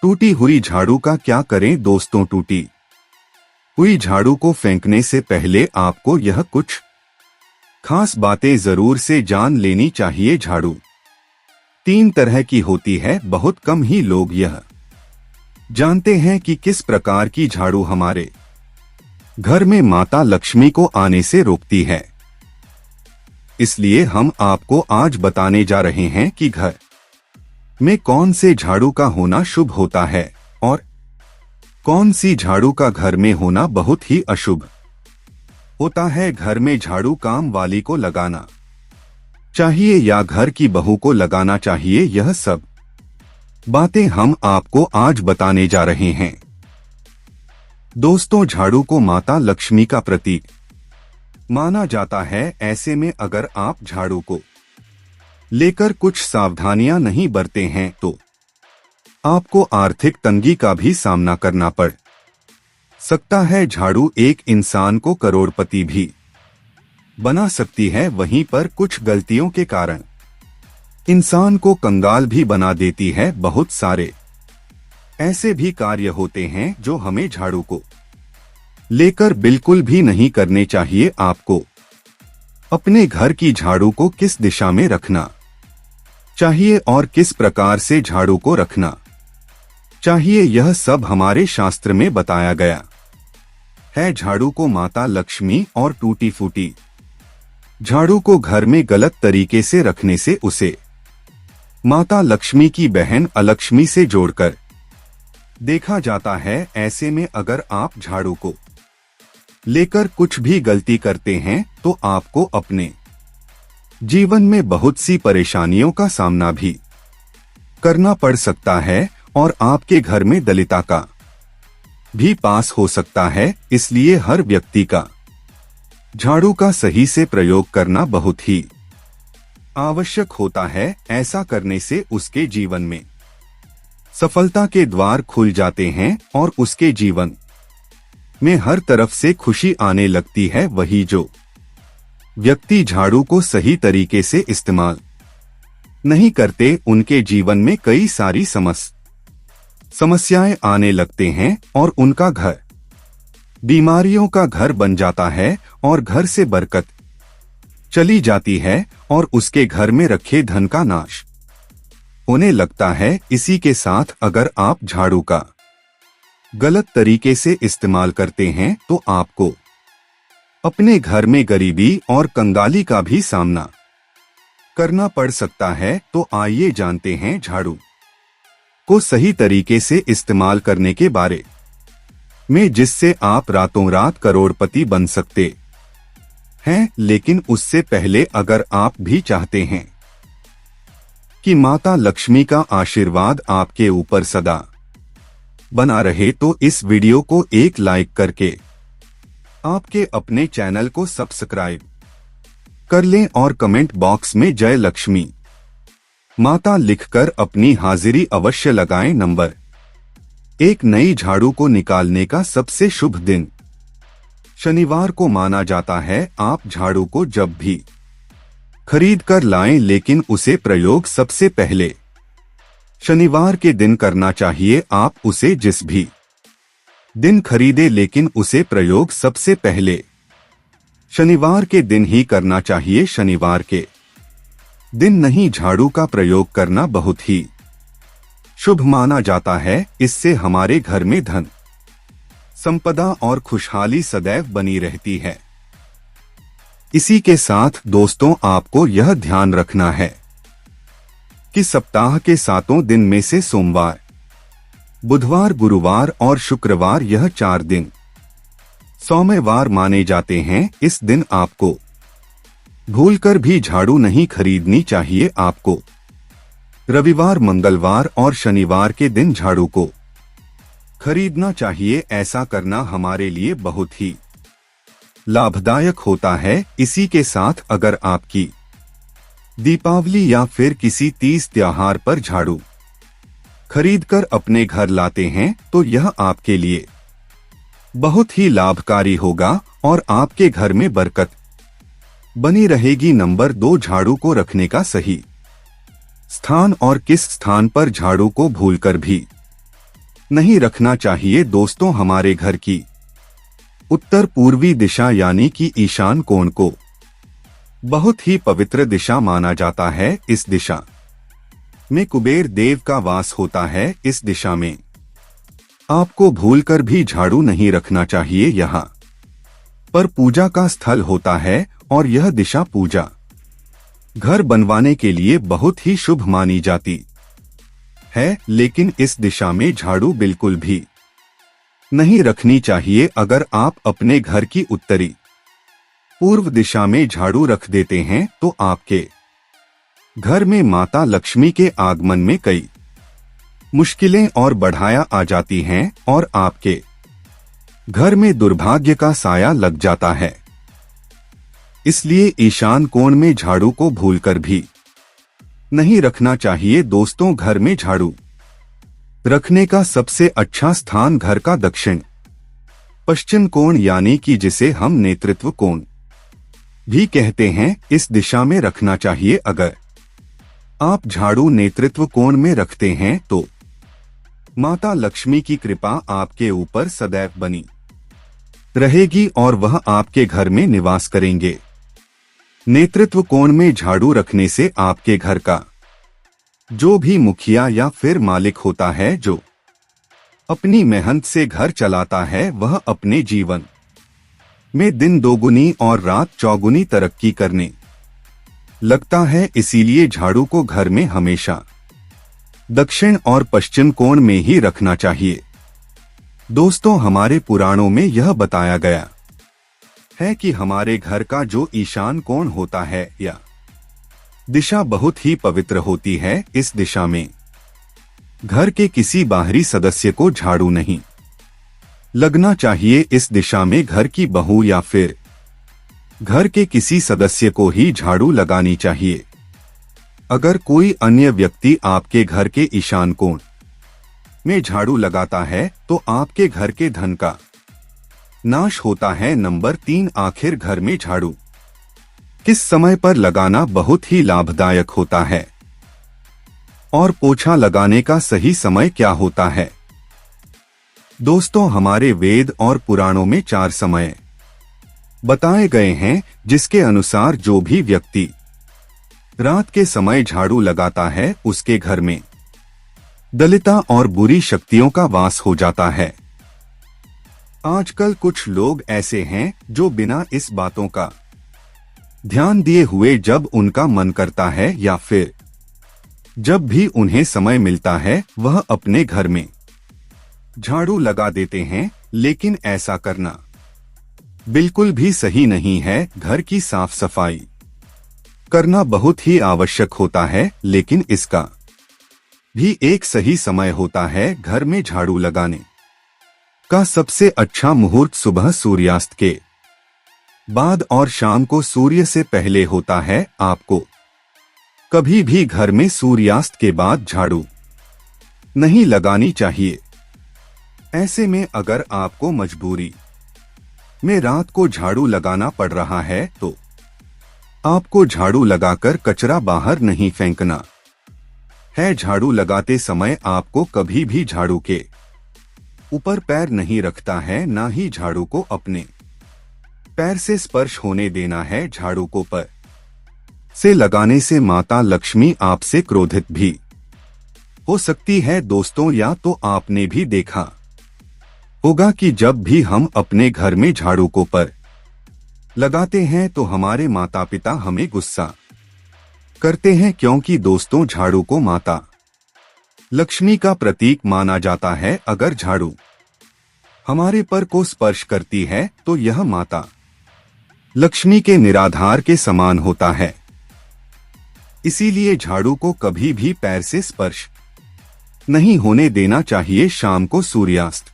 टूटी हुई झाड़ू का क्या करें दोस्तों। टूटी हुई झाड़ू को फेंकने से पहले आपको यह कुछ खास बातें जरूर से जान लेनी चाहिए। झाड़ू 3 तरह की होती है। बहुत कम ही लोग यह जानते हैं कि किस प्रकार की झाड़ू हमारे घर में माता लक्ष्मी को आने से रोकती है। इसलिए हम आपको आज बताने जा रहे हैं कि घर में कौन से झाड़ू का होना शुभ होता है और कौन सी झाड़ू का घर में होना बहुत ही अशुभ होता है। घर में झाड़ू काम वाली को लगाना चाहिए या घर की बहू को लगाना चाहिए, यह सब बातें हम आपको आज बताने जा रहे हैं। दोस्तों, झाड़ू को माता लक्ष्मी का प्रतीक माना जाता है। ऐसे में अगर आप झाड़ू को लेकर कुछ सावधानियां नहीं बरते हैं तो आपको आर्थिक तंगी का भी सामना करना पड़ सकता है। झाड़ू एक इंसान को करोड़पति भी बना सकती है, वहीं पर कुछ गलतियों के कारण इंसान को कंगाल भी बना देती है। बहुत सारे ऐसे भी कार्य होते हैं जो हमें झाड़ू को लेकर बिल्कुल भी नहीं करने चाहिए। आपको अपने घर की झाड़ू को किस दिशा में रखना चाहिए और किस प्रकार से झाड़ू को रखना चाहिए, यह सब हमारे शास्त्र में बताया गया है। झाड़ू को माता लक्ष्मी और टूटी फूटी झाड़ू को घर में गलत तरीके से रखने से उसे माता लक्ष्मी की बहन अलक्ष्मी से जोड़कर देखा जाता है। ऐसे में अगर आप झाड़ू को लेकर कुछ भी गलती करते हैं तो आपको अपने जीवन में बहुत सी परेशानियों का सामना भी करना पड़ सकता है और आपके घर में दलिता का भी पास हो सकता है। इसलिए हर व्यक्ति का झाड़ू का सही से प्रयोग करना बहुत ही आवश्यक होता है। ऐसा करने से उसके जीवन में सफलता के द्वार खुल जाते हैं और उसके जीवन में हर तरफ से खुशी आने लगती है। वही जो व्यक्ति झाड़ू को सही तरीके से इस्तेमाल नहीं करते, उनके जीवन में कई सारी समस्याएं आने लगते हैं और उनका घर बीमारियों का घर बन जाता है और घर से बरकत चली जाती है और उसके घर में रखे धन का नाश होने लगता है। इसी के साथ अगर आप झाड़ू का गलत तरीके से इस्तेमाल करते हैं तो आपको अपने घर में गरीबी और कंगाली का भी सामना करना पड़ सकता है। तो आइए जानते हैं झाड़ू को सही तरीके से इस्तेमाल करने के बारे में, जिससे आप रातों रात करोड़पति बन सकते हैं। लेकिन उससे पहले अगर आप भी चाहते हैं कि माता लक्ष्मी का आशीर्वाद आपके ऊपर सदा बना रहे तो इस वीडियो को एक लाइक करके आपके अपने चैनल को सब्सक्राइब कर लें और कमेंट बॉक्स में जय लक्ष्मी माता लिखकर अपनी हाजिरी अवश्य लगाएं। नंबर 1, नई झाड़ू को निकालने का सबसे शुभ दिन शनिवार को माना जाता है। आप झाड़ू को जब भी खरीद कर लाएं, लेकिन उसे प्रयोग सबसे पहले शनिवार के दिन करना चाहिए। आप उसे जिस भी दिन खरीदे, लेकिन उसे प्रयोग सबसे पहले शनिवार के दिन ही करना चाहिए। शनिवार के दिन नहीं झाड़ू का प्रयोग करना बहुत ही शुभ माना जाता है। इससे हमारे घर में धन संपदा और खुशहाली सदैव बनी रहती है। इसी के साथ दोस्तों, आपको यह ध्यान रखना है कि सप्ताह के 7 दिन में से सोमवार, बुधवार, गुरुवार और शुक्रवार यह 4 दिन सौम्यवार माने जाते हैं। इस दिन आपको भूलकर भी झाड़ू नहीं खरीदनी चाहिए। आपको रविवार, मंगलवार और शनिवार के दिन झाड़ू को खरीदना चाहिए। ऐसा करना हमारे लिए बहुत ही लाभदायक होता है। इसी के साथ अगर आपकी दीपावली या फिर किसी तीज त्योहार पर झाड़ू खरीदकर अपने घर लाते हैं तो यह आपके लिए बहुत ही लाभकारी होगा और आपके घर में बरकत बनी रहेगी। नंबर 2, झाड़ू को रखने का सही स्थान और किस स्थान पर झाड़ू को भूलकर भी नहीं रखना चाहिए दोस्तों हमारे घर की उत्तर पूर्वी दिशा यानी कि ईशान कोण को बहुत ही पवित्र दिशा माना जाता है। इस दिशा में कुबेर देव का वास होता है। इस दिशा में आपको भूलकर भी झाड़ू नहीं रखना चाहिए। यहाँ पर पूजा का स्थल होता है और यह दिशा पूजा घर बनवाने के लिए बहुत ही शुभ मानी जाती है, लेकिन इस दिशा में झाड़ू बिल्कुल भी नहीं रखनी चाहिए। अगर आप अपने घर की उत्तरी पूर्व दिशा में झाड़ू रख देते हैं तो आपके घर में माता लक्ष्मी के आगमन में कई मुश्किलें और बढ़ाया आ जाती हैं और आपके घर में दुर्भाग्य का साया लग जाता है। इसलिए ईशान कोण में झाड़ू को भूलकर भी नहीं रखना चाहिए दोस्तों। घर में झाड़ू रखने का सबसे अच्छा स्थान घर का दक्षिण पश्चिम कोण यानी कि जिसे हम नेतृत्व कोण भी कहते हैं, इस दिशा में रखना चाहिए। अगर आप झाड़ू नेतृत्व कोण में रखते हैं तो माता लक्ष्मी की कृपा आपके ऊपर सदैव बनी रहेगी और वह आपके घर में निवास करेंगे। नेतृत्व कोण में झाड़ू रखने से आपके घर का जो भी मुखिया या फिर मालिक होता है, जो अपनी मेहनत से घर चलाता है, वह अपने जीवन में दिन दोगुनी और रात चौगुनी तरक्की करने लगता है। इसीलिए झाड़ू को घर में हमेशा दक्षिण और पश्चिम कोण में ही रखना चाहिए। दोस्तों हमारे पुराणों में यह बताया गया है कि हमारे घर का जो ईशान कोण होता है या दिशा बहुत ही पवित्र होती है। इस दिशा में घर के किसी बाहरी सदस्य को झाड़ू नहीं लगना चाहिए। इस दिशा में घर की बहू या फिर घर के किसी सदस्य को ही झाड़ू लगानी चाहिए। अगर कोई अन्य व्यक्ति आपके घर के ईशान कोण में झाड़ू लगाता है तो आपके घर के धन का नाश होता है। नंबर 3, आखिर घर में झाड़ू किस समय पर लगाना बहुत ही लाभदायक होता है और पोछा लगाने का सही समय क्या होता है। दोस्तों हमारे वेद और पुराणों में 4 समय बताए गए हैं, जिसके अनुसार जो भी व्यक्ति रात के समय झाड़ू लगाता है उसके घर में दलिता और बुरी शक्तियों का वास हो जाता है। आजकल कुछ लोग ऐसे हैं जो बिना इस बातों का ध्यान दिए हुए जब उनका मन करता है या फिर जब भी उन्हें समय मिलता है वह अपने घर में झाड़ू लगा देते हैं, लेकिन ऐसा करना बिल्कुल भी सही नहीं है। घर की साफ सफाई करना बहुत ही आवश्यक होता है, लेकिन इसका भी एक सही समय होता है। घर में झाड़ू लगाने का सबसे अच्छा मुहूर्त सुबह सूर्यास्त के बाद और शाम को सूर्य से पहले होता है। आपको कभी भी घर में सूर्यास्त के बाद झाड़ू नहीं लगानी चाहिए। ऐसे में अगर आपको मजबूरी में रात को झाड़ू लगाना पड़ रहा है तो आपको झाड़ू लगाकर कचरा बाहर नहीं फेंकना है। झाड़ू लगाते समय आपको कभी भी झाड़ू के ऊपर पैर नहीं रखता है, ना ही झाड़ू को अपने पैर से स्पर्श होने देना है। झाड़ू को पैर से लगाने से माता लक्ष्मी आपसे क्रोधित भी हो सकती है। दोस्तों या तो आपने भी देखा होगा कि जब भी हम अपने घर में झाड़ू को पर लगाते हैं तो हमारे माता पिता हमें गुस्सा करते हैं, क्योंकि दोस्तों झाड़ू को माता लक्ष्मी का प्रतीक माना जाता है। अगर झाड़ू हमारे पर को स्पर्श करती है तो यह माता लक्ष्मी के निराधार के समान होता है। इसीलिए झाड़ू को कभी भी पैर से स्पर्श नहीं होने देना चाहिए। शाम को सूर्यास्त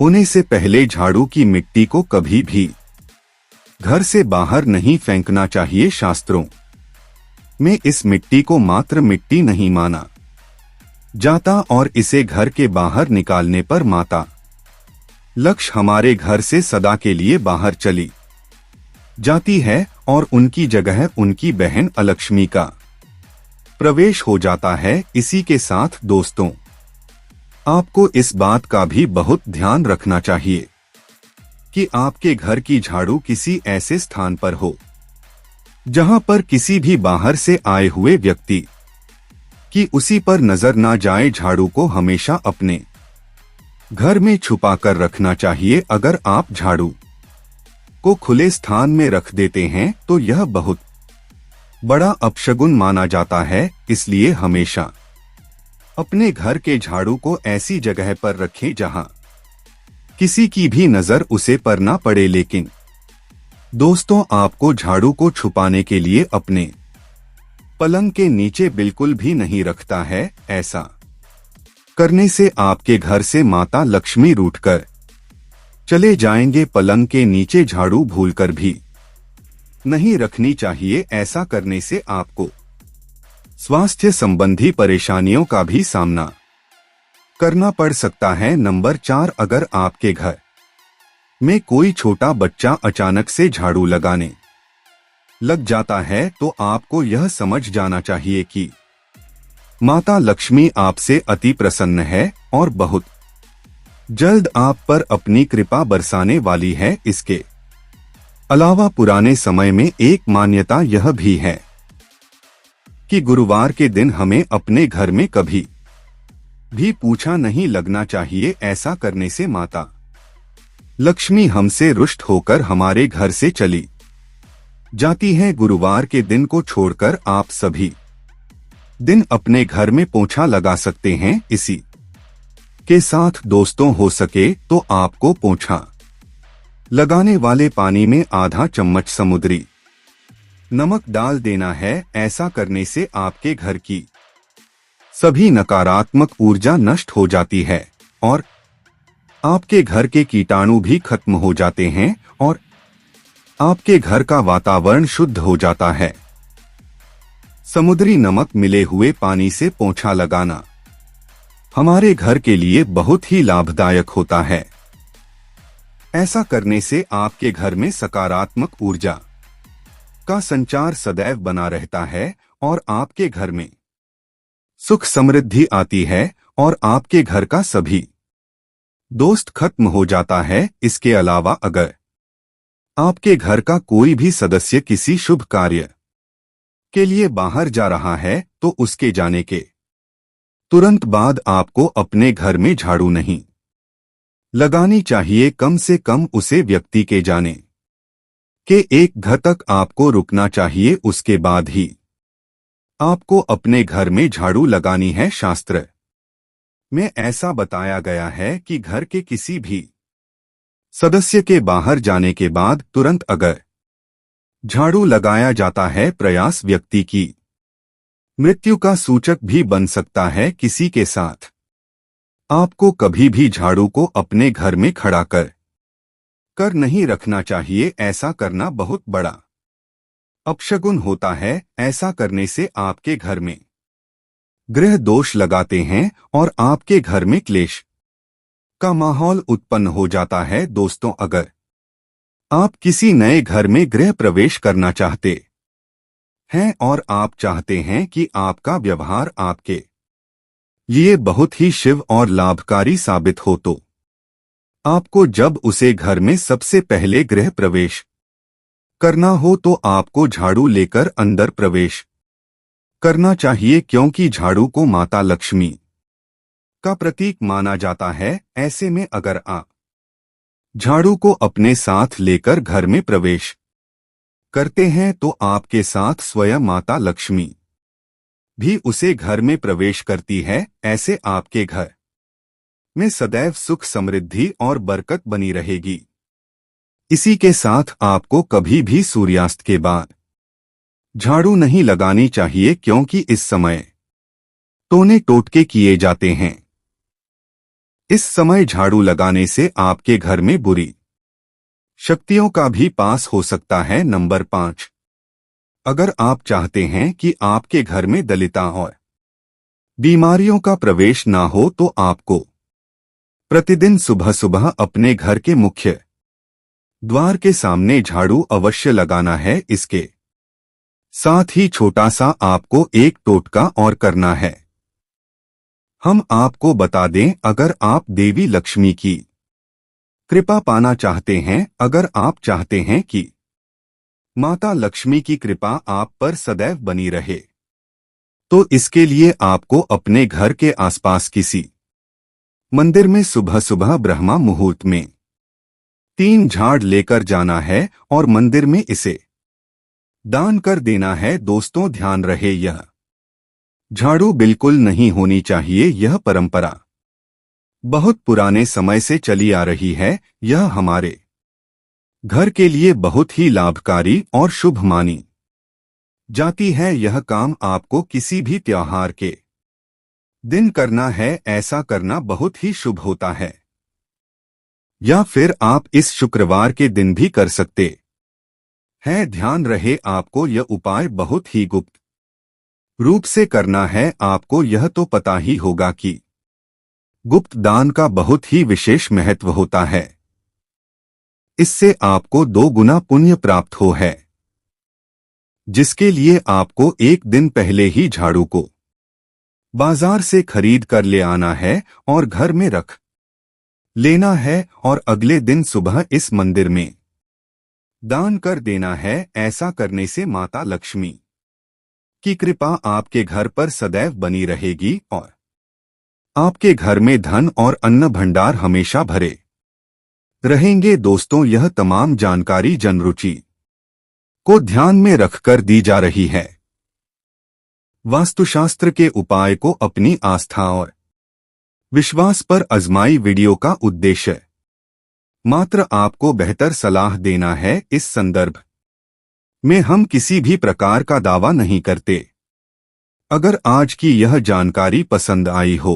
होने से पहले झाड़ू की मिट्टी को कभी भी घर से बाहर नहीं फेंकना चाहिए। शास्त्रों में इस मिट्टी को मात्र मिट्टी नहीं माना जाता और इसे घर के बाहर निकालने पर माता लक्ष्मी हमारे घर से सदा के लिए बाहर चली जाती है और उनकी जगह उनकी बहन अलक्ष्मी का प्रवेश हो जाता है। इसी के साथ दोस्तों आपको इस बात का भी बहुत ध्यान रखना चाहिए कि आपके घर की झाड़ू किसी ऐसे स्थान पर हो जहां पर किसी भी बाहर से आए हुए व्यक्ति की उसी पर नजर ना जाए। झाड़ू को हमेशा अपने घर में छुपा कर रखना चाहिए। अगर आप झाड़ू को खुले स्थान में रख देते हैं तो यह बहुत बड़ा अपशगुन माना जाता है। इसलिए हमेशा अपने घर के झाड़ू को ऐसी जगह पर रखें जहां किसी की भी नजर उसे पर ना पड़े। लेकिन दोस्तों, आपको झाड़ू को छुपाने के लिए अपने पलंग के नीचे बिल्कुल भी नहीं रखता है। ऐसा करने से आपके घर से माता लक्ष्मी रूठकर चले जाएंगे। पलंग के नीचे झाड़ू भूलकर भी नहीं रखनी चाहिए। ऐसा करने से आपको स्वास्थ्य संबंधी परेशानियों का भी सामना करना पड़ सकता है। नंबर 4, अगर आपके घर में कोई छोटा बच्चा अचानक से झाड़ू लगाने लग जाता है तो आपको यह समझ जाना चाहिए कि माता लक्ष्मी आपसे अति प्रसन्न है और बहुत जल्द आप पर अपनी कृपा बरसाने वाली है। इसके अलावा पुराने समय में एक मान्यता यह भी है कि गुरुवार के दिन हमें अपने घर में कभी भी पूछा नहीं लगना चाहिए। ऐसा करने से माता लक्ष्मी हमसे रुष्ट होकर हमारे घर से चली जाती है। गुरुवार के दिन को छोड़कर आप सभी दिन अपने घर में पोछा लगा सकते हैं। इसी के साथ दोस्तों, हो सके तो आपको पोछा लगाने वाले पानी में आधा चम्मच समुद्री नमक डाल देना है। ऐसा करने से आपके घर की सभी नकारात्मक ऊर्जा नष्ट हो जाती है और आपके घर के कीटाणु भी खत्म हो जाते हैं और आपके घर का वातावरण शुद्ध हो जाता है। समुद्री नमक मिले हुए पानी से पोंछा लगाना हमारे घर के लिए बहुत ही लाभदायक होता है। ऐसा करने से आपके घर में सकारात्मक ऊर्जा का संचार सदैव बना रहता है और आपके घर में सुख समृद्धि आती है और आपके घर का सभी दोस्त खत्म हो जाता है। इसके अलावा अगर आपके घर का कोई भी सदस्य किसी शुभ कार्य के लिए बाहर जा रहा है तो उसके जाने के तुरंत बाद आपको अपने घर में झाड़ू नहीं लगानी चाहिए। कम से कम उसे व्यक्ति के जाने के 1 घर तक आपको रुकना चाहिए। उसके बाद ही आपको अपने घर में झाड़ू लगानी है। शास्त्र में ऐसा बताया गया है कि घर के किसी भी सदस्य के बाहर जाने के बाद तुरंत अगर झाड़ू लगाया जाता है, प्रयास व्यक्ति की मृत्यु का सूचक भी बन सकता है। किसी के साथ आपको कभी भी झाड़ू को अपने घर में खड़ा कर नहीं रखना चाहिए। ऐसा करना बहुत बड़ा अपशगुन होता है। ऐसा करने से आपके घर में ग्रह दोष लगाते हैं और आपके घर में क्लेश का माहौल उत्पन्न हो जाता है। दोस्तों, अगर आप किसी नए घर में गृह प्रवेश करना चाहते हैं और आप चाहते हैं कि आपका व्यवहार आपके लिए बहुत ही शिव और लाभकारी साबित हो तो आपको जब उसे घर में सबसे पहले गृह प्रवेश करना हो तो आपको झाड़ू लेकर अंदर प्रवेश करना चाहिए, क्योंकि झाड़ू को माता लक्ष्मी का प्रतीक माना जाता है। ऐसे में अगर आप झाड़ू को अपने साथ लेकर घर में प्रवेश करते हैं तो आपके साथ स्वयं माता लक्ष्मी भी उसे घर में प्रवेश करती है। ऐसे आपके घर में सदैव सुख समृद्धि और बरकत बनी रहेगी। इसी के साथ आपको कभी भी सूर्यास्त के बाद झाड़ू नहीं लगानी चाहिए, क्योंकि इस समय टोने टोटके किए जाते हैं। इस समय झाड़ू लगाने से आपके घर में बुरी शक्तियों का भी पास हो सकता है। नंबर 5, अगर आप चाहते हैं कि आपके घर में दलिता और बीमारियों का प्रवेश ना हो तो आपको प्रतिदिन सुबह सुबह अपने घर के मुख्य द्वार के सामने झाड़ू अवश्य लगाना है। इसके साथ ही छोटा सा आपको एक टोटका और करना है। हम आपको बता दें, अगर आप देवी लक्ष्मी की कृपा पाना चाहते हैं, अगर आप चाहते हैं कि माता लक्ष्मी की कृपा आप पर सदैव बनी रहे, तो इसके लिए आपको अपने घर के आसपास किसी मंदिर में सुबह सुबह ब्रह्मा मुहूर्त में 3 झाड़ लेकर जाना है और मंदिर में इसे दान कर देना है। दोस्तों, ध्यान रहे, यह झाड़ू बिल्कुल नहीं होनी चाहिए। यह परंपरा बहुत पुराने समय से चली आ रही है। यह हमारे घर के लिए बहुत ही लाभकारी और शुभ मानी जाती है। यह काम आपको किसी भी त्योहार के दिन करना है। ऐसा करना बहुत ही शुभ होता है, या फिर आप इस शुक्रवार के दिन भी कर सकते हैं। ध्यान रहे, आपको यह उपाय बहुत ही गुप्त रूप से करना है। आपको यह तो पता ही होगा कि गुप्त दान का बहुत ही विशेष महत्व होता है। इससे आपको 2 गुना पुण्य प्राप्त हो है, जिसके लिए आपको एक दिन पहले ही झाड़ू को बाजार से खरीद कर ले आना है और घर में रख लेना है और अगले दिन सुबह इस मंदिर में दान कर देना है। ऐसा करने से माता लक्ष्मी की कृपा आपके घर पर सदैव बनी रहेगी और आपके घर में धन और अन्न भंडार हमेशा भरे रहेंगे। दोस्तों, यह तमाम जानकारी जनरुचि को ध्यान में रखकर दी जा रही है। वास्तुशास्त्र के उपाय को अपनी आस्था और विश्वास पर आजमाई। वीडियो का उद्देश्य मात्र आपको बेहतर सलाह देना है। इस संदर्भ में हम किसी भी प्रकार का दावा नहीं करते। अगर आज की यह जानकारी पसंद आई हो